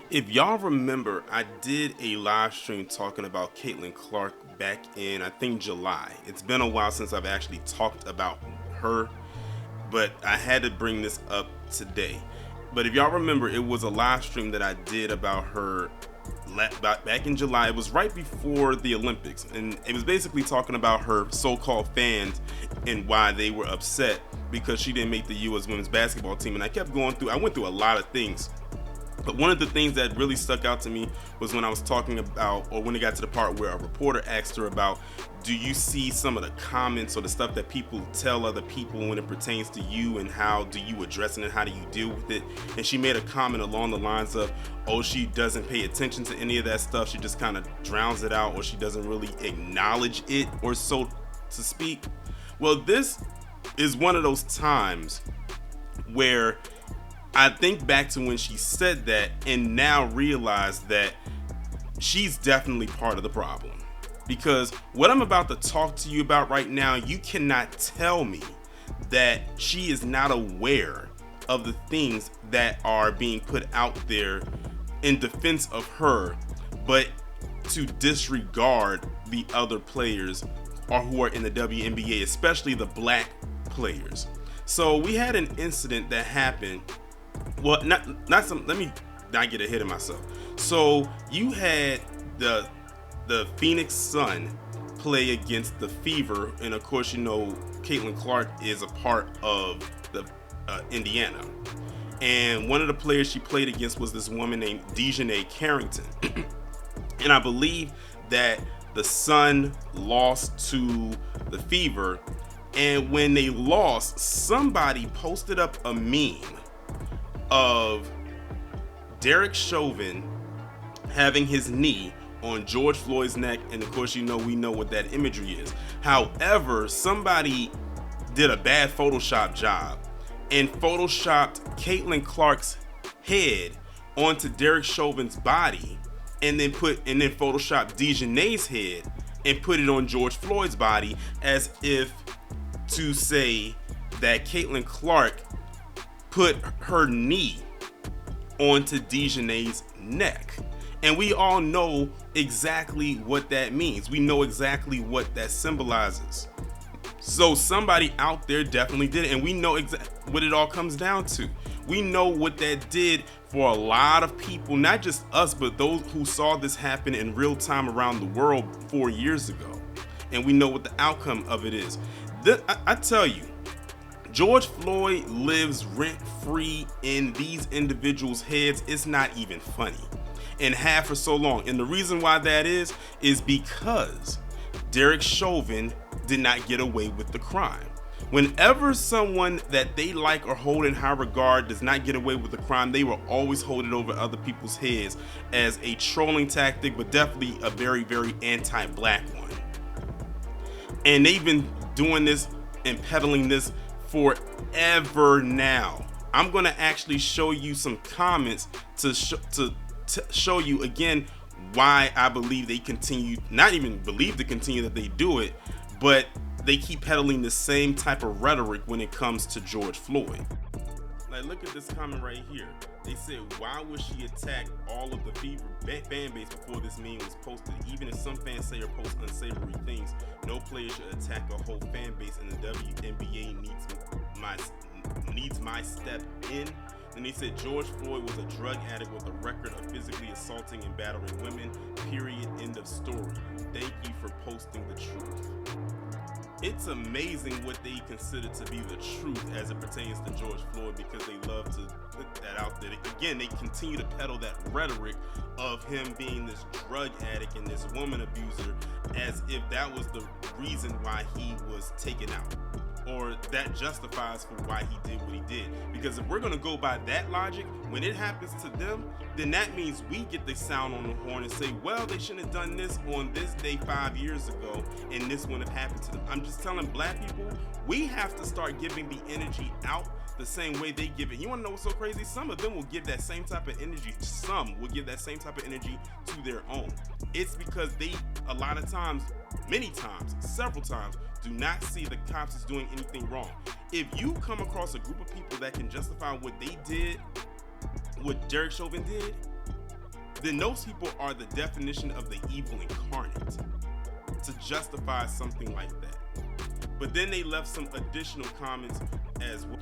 If y'all remember, I did a live stream talking about Caitlin Clark back in, I think, July. It's been a while since I've actually talked about her, but I had to bring this up today. But if y'all remember, it was a live stream that I did about her back in July. It was right before the Olympics, and it was basically talking about her so-called fans and why they were upset because she didn't make the U.S. women's basketball team. And I went through a lot of things. But one of the things that really stuck out to me was when I was talking about, or when it got to the part where a reporter asked her about, do you see some of the comments or the stuff that people tell other people when it pertains to you, and how do you address it and how do you deal with it? And she made a comment along the lines of, oh, she doesn't pay attention to any of that stuff. She just kind of drowns it out, or she doesn't really acknowledge it, or so to speak. Well, this is one of those times where I think back to when she said that and now realize that she's definitely part of the problem. Because what I'm about to talk to you about right now, you cannot tell me that she is not aware of the things that are being put out there in defense of her, but to disregard the other players or who are in the WNBA, especially the black players. So we had an incident that happened. Well, let me not get ahead of myself. So you had the Phoenix Sun play against the Fever, and of course, you know, Caitlin Clark is a part of the Indiana. And one of the players she played against was this woman named DiJoinai Carrington. And I believe that the Sun lost to the Fever. And when they lost, somebody posted up a meme of Derek Chauvin having his knee on George Floyd's neck, and of course, you know, we know what that imagery is. However, somebody did a bad Photoshop job and photoshopped Caitlin Clark's head onto Derek Chauvin's body, and then photoshopped DiJoinai's head and put it on George Floyd's body, as if to say that Caitlin Clark put her knee onto DiJoinai's neck. And we all know exactly what that means. We know exactly what that symbolizes. So somebody out there definitely did it, and we know what it all comes down to. We know what that did for a lot of people, not just us, but those who saw this happen in real time around the world 4 years ago. And we know what the outcome of it is. I tell you, George Floyd lives rent-free in these individuals' heads. It's not even funny, and have for so long. And the reason why that is because Derek Chauvin did not get away with the crime. Whenever someone that they like or hold in high regard does not get away with the crime, they will always hold it over other people's heads as a trolling tactic, but definitely a very, very anti-black one. And they've been doing this and peddling this forever now. I'm going to actually show you some comments to show you again why I believe they continue, not even believe to continue that they do it, but they keep peddling the same type of rhetoric when it comes to George Floyd. Like, look at this comment right here. They said, why would she attack all of the Fever fan base before this meme was posted? Even if some fans say or post unsavory things, no player should attack a whole fan base, and the WNBA needs my step in. Then they said George Floyd was a drug addict with a record of physically assaulting and battering women. Period. End of story. Thank you for posting the truth. It's amazing what they consider to be the truth as it pertains to George Floyd, because they love to put that out there. Again, they continue to peddle that rhetoric of him being this drug addict and this woman abuser as if that was the reason why he was taken out, or that justifies for why he did what he did. Because if we're going to go by that logic, when it happens to them, then that means we get the sound on the horn and say, well, they shouldn't have done this on this day 5 years ago, and this wouldn't have happened to them. I'm just telling black people, we have to start giving the energy out the same way they give it. You want to know what's so crazy? Some of them will give that same type of energy. Some will give that same type of energy to their own. It's because they, a lot of times, many times, several times, do not see the cops as doing anything wrong. If you come across a group of people that can justify what they did, what Derek Chauvin did, then those people are the definition of the evil incarnate to justify something like that. But then they left some additional comments as well.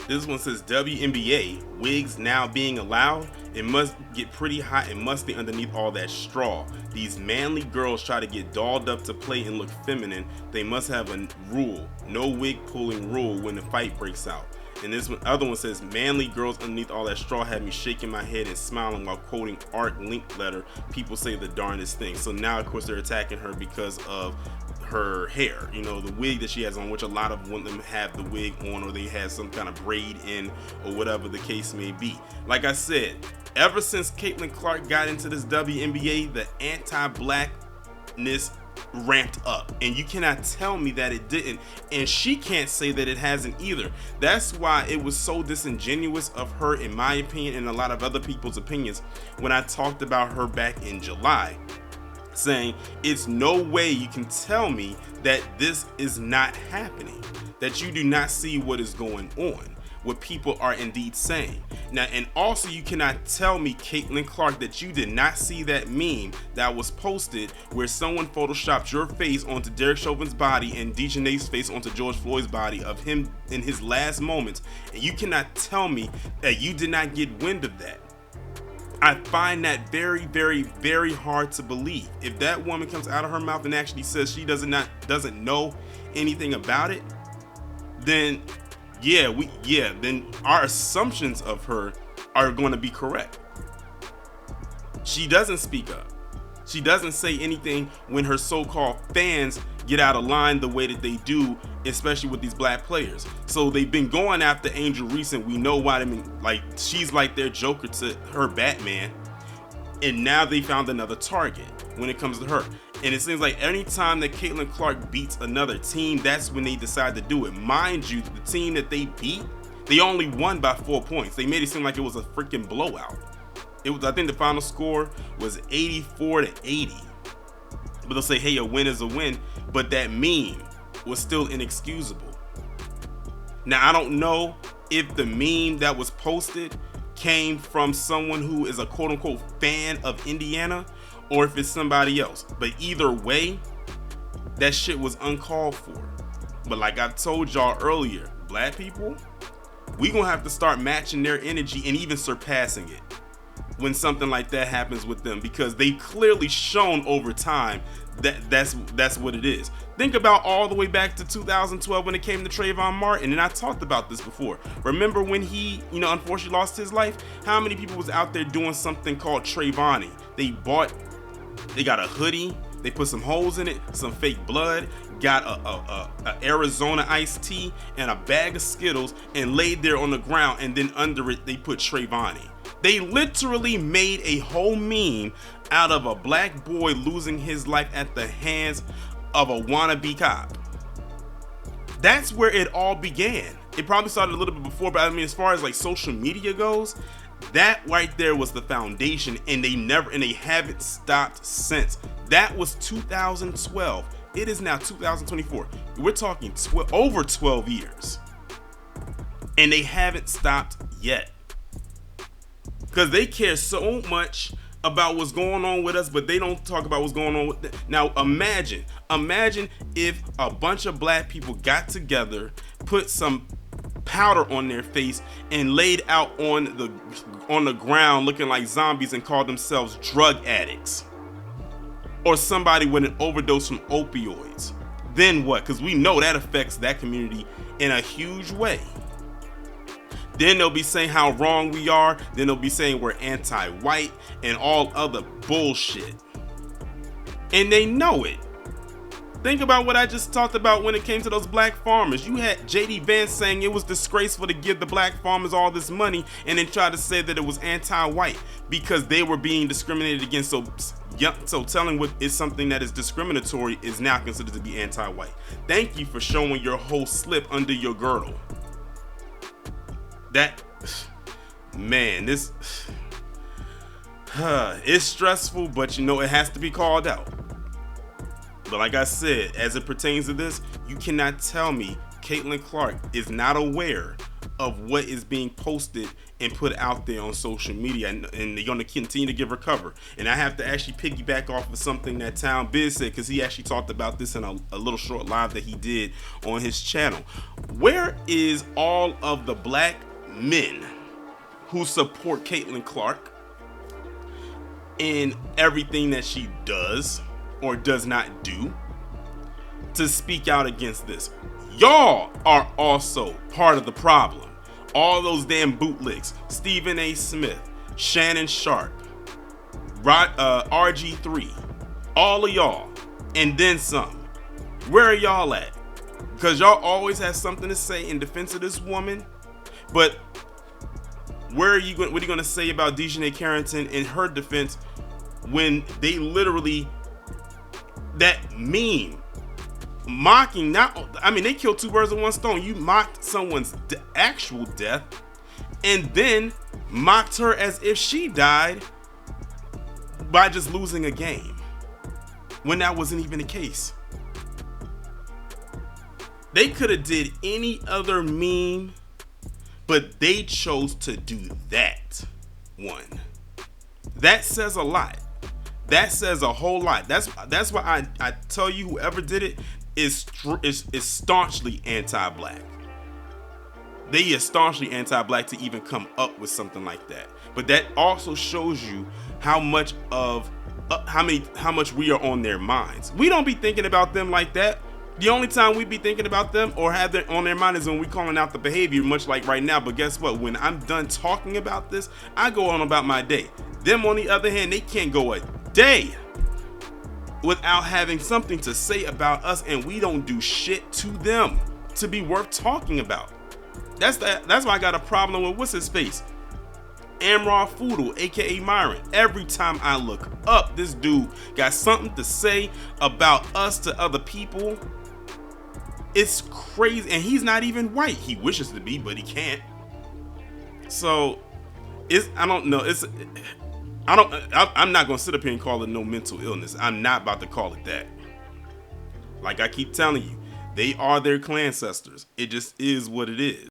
This one says, WNBA, wigs now being allowed, it must get pretty hot and musty underneath all that straw. These manly girls try to get dolled up to play and look feminine. They must have a rule, no wig pulling rule when the fight breaks out. And this other one says, manly girls underneath all that straw had me shaking my head and smiling while quoting Art Linkletter. People say the darndest thing. So now, of course, they're attacking her because of her hair, you know, the wig that she has on, which a lot of women have the wig on, or they have some kind of braid in, or whatever the case may be. Like I said, ever since Caitlin Clark got into this WNBA, the anti-blackness ramped up, and you cannot tell me that it didn't, and she can't say that it hasn't either. That's why it was so disingenuous of her, in my opinion, and a lot of other people's opinions, when I talked about her back in July, saying it's no way you can tell me that this is not happening, that you do not see what is going on, what people are indeed saying. Now, and also you cannot tell me, Caitlin Clark, that you did not see that meme that was posted where someone photoshopped your face onto Derek Chauvin's body and DiJoinai's face onto George Floyd's body of him in his last moments, and you cannot tell me that you did not get wind of that. I find that very, very, very hard to believe. If that woman comes out of her mouth and actually says she doesn't know anything about it, then then our assumptions of her are going to be correct. She doesn't speak up. She doesn't say anything when her so-called fans get out of line the way that they do, especially with these black players. So they've been going after Angel Reese, and we know why. I mean, like, she's like their Joker to her Batman, and now they found another target when it comes to her. And it seems like anytime that Caitlin Clark beats another team, that's when they decide to do it. Mind you, the team that they beat, they only won by 4 points. They made it seem like it was a freaking blowout. It was, I think the final score was 84-80. But they'll say, hey, a win is a win. But that meme was still inexcusable. Now, I don't know if the meme that was posted came from someone who is a quote-unquote fan of Indiana, or if it's somebody else. But either way, that shit was uncalled for. But like I told y'all earlier, black people, we gonna have to start matching their energy and even surpassing it when something like that happens with them, because they've clearly shown over time that that's what it is. Think about all the way back to 2012 when it came to Trayvon Martin, and I talked about this before. Remember when he, unfortunately lost his life? How many people was out there doing something called Trayvon? They got a hoodie, they put some holes in it, some fake blood, got a Arizona iced tea and a bag of Skittles, and laid there on the ground, and then under it they put Trayvon. They literally made a whole meme out of a black boy losing his life at the hands of a wannabe cop. That's where it all began. It probably started a little bit before, but I mean, as far as like social media goes, that right there was the foundation, and they haven't stopped since. That was 2012. It is now 2024. We're talking over 12 years, and they haven't stopped yet. Because they care so much about what's going on with us, but they don't talk about what's going on with them. Now imagine if a bunch of black people got together, put some powder on their face, and laid out on the ground looking like zombies and called themselves drug addicts, or somebody with an overdose from opioids. Then what? Because we know that affects that community in a huge way. Then they'll be saying how wrong we are. Then they'll be saying we're anti-white and all other bullshit. And they know it. Think about what I just talked about when it came to those black farmers. You had JD Vance saying it was disgraceful to give the black farmers all this money, and then try to say that it was anti-white because they were being discriminated against. So telling what is something that is discriminatory is now considered to be anti-white. Thank you for showing your whole slip under your girdle. This it's stressful, but it has to be called out. But like I said, as it pertains to this, you cannot tell me Caitlin Clark is not aware of what is being posted and put out there on social media, and they're going to continue to give her cover. And I have to actually piggyback off of something that Town Biz said, because he actually talked about this in a little short live that he did on his channel. Where is all of the black men who support Caitlin Clark in everything that she does or does not do to speak out against this? Y'all are also part of the problem. All those damn bootlicks, Stephen A. Smith, Shannon Sharp, RG3, all of y'all, and then some. Where are y'all at? Because y'all always have something to say in defense of this woman, but what are you going to say about DiJoinai Carrington in her defense when they literally, that meme, mocking, they killed two birds with one stone. You mocked someone's actual death and then mocked her as if she died by just losing a game, when that wasn't even the case. They could have did any other meme, but they chose to do that one. That says a lot. That says a whole lot. That's why I tell you, whoever did it is staunchly anti-black. They are staunchly anti-black to even come up with something like that. But that also shows you how much we are on their minds. We don't be thinking about them like that. The only time we be thinking about them or have them on their mind is when we calling out the behavior, much like right now. But guess what? When I'm done talking about this, I go on about my day. Them, on the other hand, they can't go a day without having something to say about us, and we don't do shit to them to be worth talking about. That's why I got a problem with what's his face, Amrar Foodle, aka Myron. Every time I look up, this dude got something to say about us to other people. It's crazy, and he's not even white. He wishes to be, but he can't. So I don't know. I'm not gonna sit up here and call it no mental illness. I'm not about to call it that. Like I keep telling you, they are their clan ancestors. It just is what it is.